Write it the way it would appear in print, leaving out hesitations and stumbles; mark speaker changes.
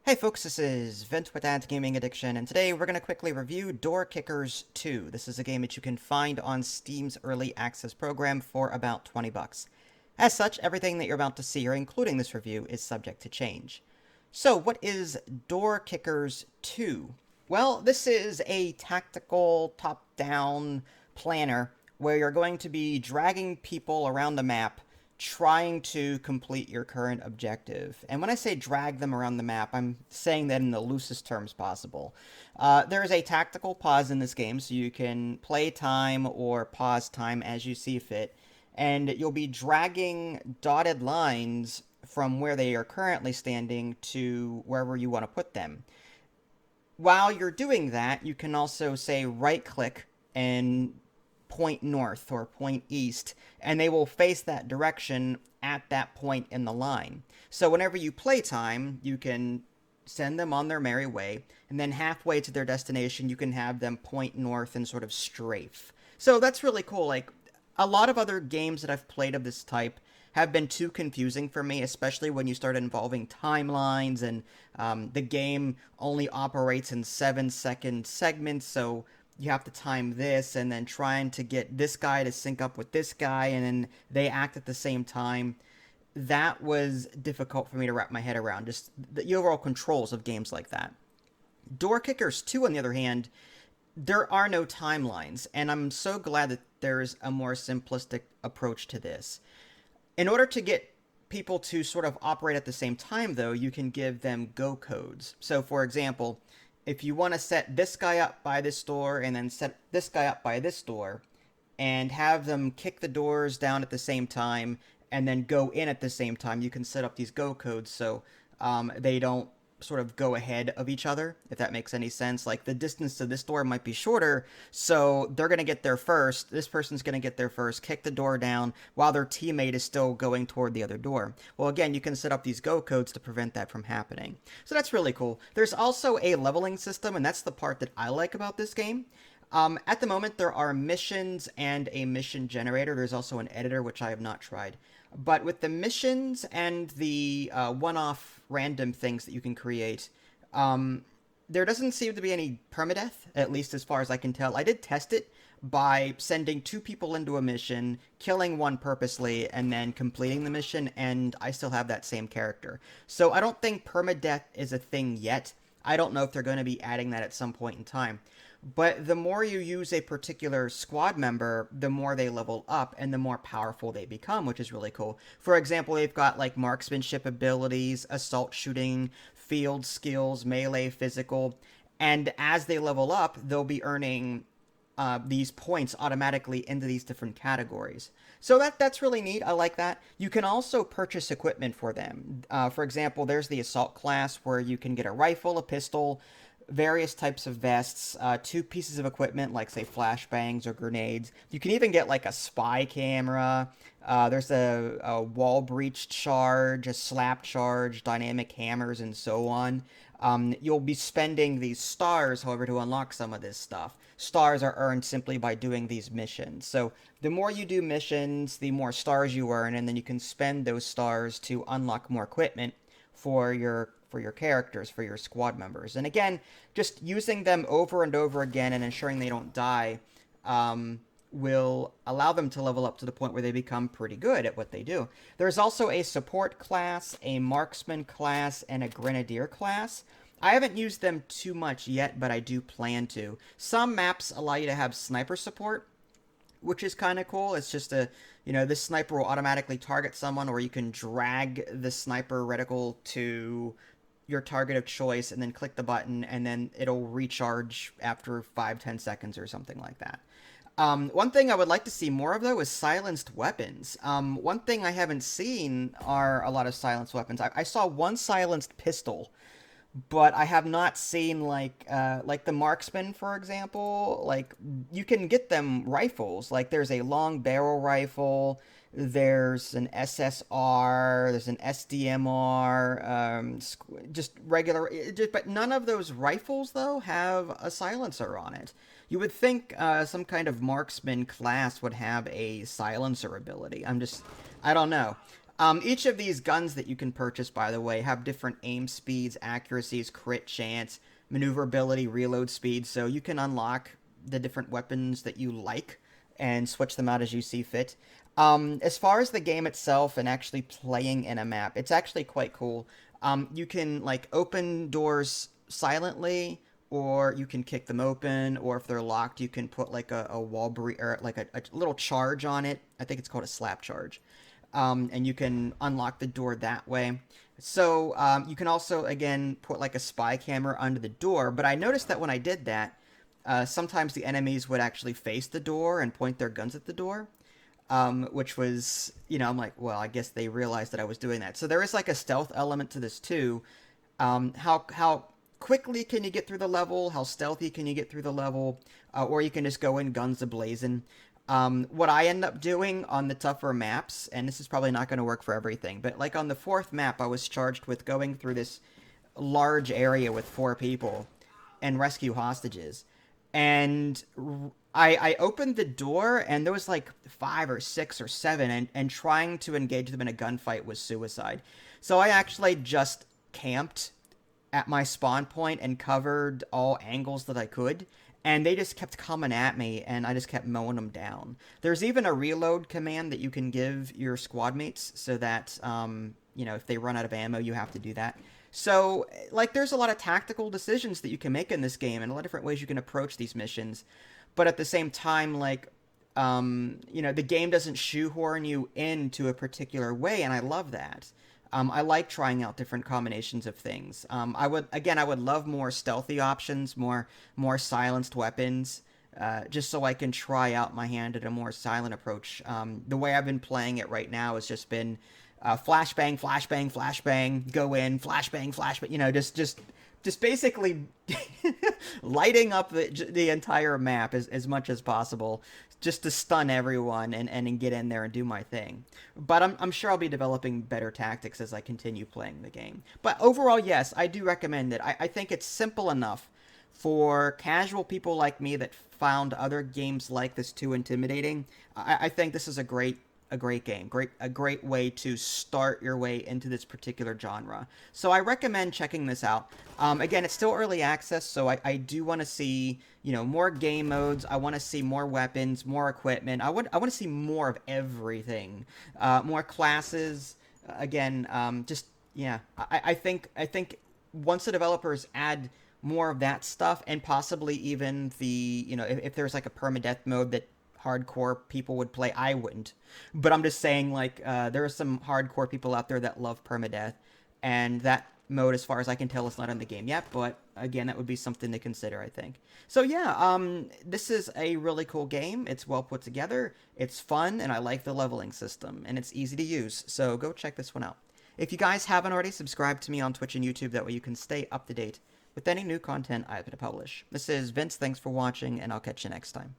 Speaker 1: Hey folks, this is Vint with Dad's Gaming Addiction, and today we're going to quickly review Door Kickers 2. This is a game that you can find on Steam's Early Access program for about 20 bucks. As such, everything that you're about to see here, including this review, is subject to change. So, what is Door Kickers 2? Well, this is a tactical top-down planner where you're going to be dragging people around the map trying to complete your current objective. And when I say drag them around the map, I'm saying that in the loosest terms possible. There is a tactical pause in this game, so you can play time or pause time as you see fit, and you'll be dragging dotted lines from where they are currently standing to wherever you want to put them. While you're doing that, you can also say right click and point north or point east, and they will face that direction at that point in the line. So whenever you play time, you can send them on their merry way, and then halfway to their destination, you can have them point north and sort of strafe. So that's really cool. Like, a lot of other games that I've played of this type have been too confusing for me, especially when you start involving timelines and the game only operates in 7-second segments, so you have to time this and then trying to get this guy to sync up with this guy and then they act at the same time. That was difficult for me to wrap my head around, just the overall controls of games like that. Door Kickers 2, on the other hand, there are no timelines, and I'm so glad that there's a more simplistic approach to this. In order to get people to sort of operate at the same time, though, you can give them go codes. So, for example, if you want to set this guy up by this door and then set this guy up by this door and have them kick the doors down at the same time and then go in at the same time, you can set up these go codes so they don't sort of go ahead of each other, if that makes any sense. Like, the distance to this door might be shorter, so they're going to get there first. This person's going to get there first, kick the door down while their teammate is still going toward the other door. Well, again, you can set up these go codes to prevent that from happening. So that's really cool. There's also a leveling system, and that's the part that I like about this game. At the moment, there are missions and a mission generator. There's also an editor, which I have not tried. But with the missions and the one-off random things that you can create, there doesn't seem to be any permadeath, at least as far as I can tell. I did test it by sending 2 people into a mission, killing one purposely, and then completing the mission, and I still have that same character. So I don't think permadeath is a thing yet. I don't know if they're going to be adding that at some point in time. But the more you use a particular squad member, the more they level up and the more powerful they become, which is really cool. For example, they've got like marksmanship abilities, assault shooting, field skills, melee, physical, and as they level up, they'll be earning these points automatically into these different categories. So that's really neat. I like that. You can also purchase equipment for them. For example, there's the assault class where you can get a rifle, a pistol, various types of vests, 2 pieces of equipment like, say, flashbangs or grenades. You can even get like a spy camera. There's a wall breach charge, a slap charge, dynamic hammers, and so on. You'll be spending these stars, however, to unlock some of this stuff. Stars are earned simply by doing these missions. So the more you do missions, the more stars you earn, and then you can spend those stars to unlock more equipment for your characters, for your squad members. And again, just using them over and over again and ensuring they don't die will allow them to level up to the point where they become pretty good at what they do. There's also a support class, a marksman class, and a grenadier class. I haven't used them too much yet, but I do plan to. Some maps allow you to have sniper support, which is kind of cool. It's just this sniper will automatically target someone, or you can drag the sniper reticle to your target of choice and then click the button and then it'll recharge after 5-10 seconds or something like that. One thing I would like to see more of, though, is silenced weapons. One thing I haven't seen are a lot of silenced weapons. I saw one silenced pistol, but I have not seen like the marksman, for example. Like, you can get them rifles. Like, there's a long barrel rifle, there's an SSR, there's an SDMR, just regular. But none of those rifles, though, have a silencer on it. You would think some kind of marksman class would have a silencer ability. I don't know. Each of these guns that you can purchase, by the way, have different aim speeds, accuracies, crit chance, maneuverability, reload speed, so you can unlock the different weapons that you like and switch them out as you see fit. As far as the game itself and actually playing in a map, it's actually quite cool. You can like open doors silently, or you can kick them open, or if they're locked, you can put like a wall or like a little charge on it. I think it's called a slap charge, and you can unlock the door that way. So you can also again put like a spy camera under the door. But I noticed that when I did that, sometimes the enemies would actually face the door and point their guns at the door, which was, I'm like, well, I guess they realized that I was doing that. So there is like a stealth element to this too. How quickly can you get through the level? How stealthy can you get through the level? Or you can just go in guns a-blazing. What I end up doing on the tougher maps, and this is probably not going to work for everything, but like on the fourth map, I was charged with going through this large area with 4 people and rescue hostages. And I opened the door, and there was like 5 or 6 or 7, and trying to engage them in a gunfight was suicide. So I actually just camped at my spawn point and covered all angles that I could, and they just kept coming at me, and I just kept mowing them down. There's even a reload command that you can give your squad mates so that, if they run out of ammo, you have to do that. So, like, there's a lot of tactical decisions that you can make in this game, and a lot of different ways you can approach these missions. But at the same time, like, the game doesn't shoehorn you into a particular way, and I love that. I like trying out different combinations of things. I would love more stealthy options, more silenced weapons, just so I can try out my hand at a more silent approach. The way I've been playing it right now has just been flashbang, flashbang, flashbang, go in, flashbang, flashbang. Just basically lighting up the entire map as much as possible, just to stun everyone and get in there and do my thing. But I'm sure I'll be developing better tactics as I continue playing the game. But overall, yes, I do recommend it. I think it's simple enough for casual people like me that found other games like this too intimidating. I think this is a great game, a great way to start your way into this particular genre. So I recommend checking this out. Again, it's still early access, so I do want to see more game modes. I want to see more weapons, more equipment. I want to see more of everything, more classes. Again, I think once the developers add more of that stuff, and possibly even the if there's like a permadeath mode that hardcore people would play. I wouldn't, but I'm just saying, like, there are some hardcore people out there that love permadeath, and that mode, as far as I can tell, is not in the game yet, but again, that would be something to consider, I think. So yeah, this is a really cool game. It's well put together, it's fun, and I like the leveling system, and it's easy to use, so go check this one out. If you guys haven't already, subscribe to me on Twitch and YouTube, that way you can stay up to date with any new content I'm going to publish. This is Vince, thanks for watching, and I'll catch you next time.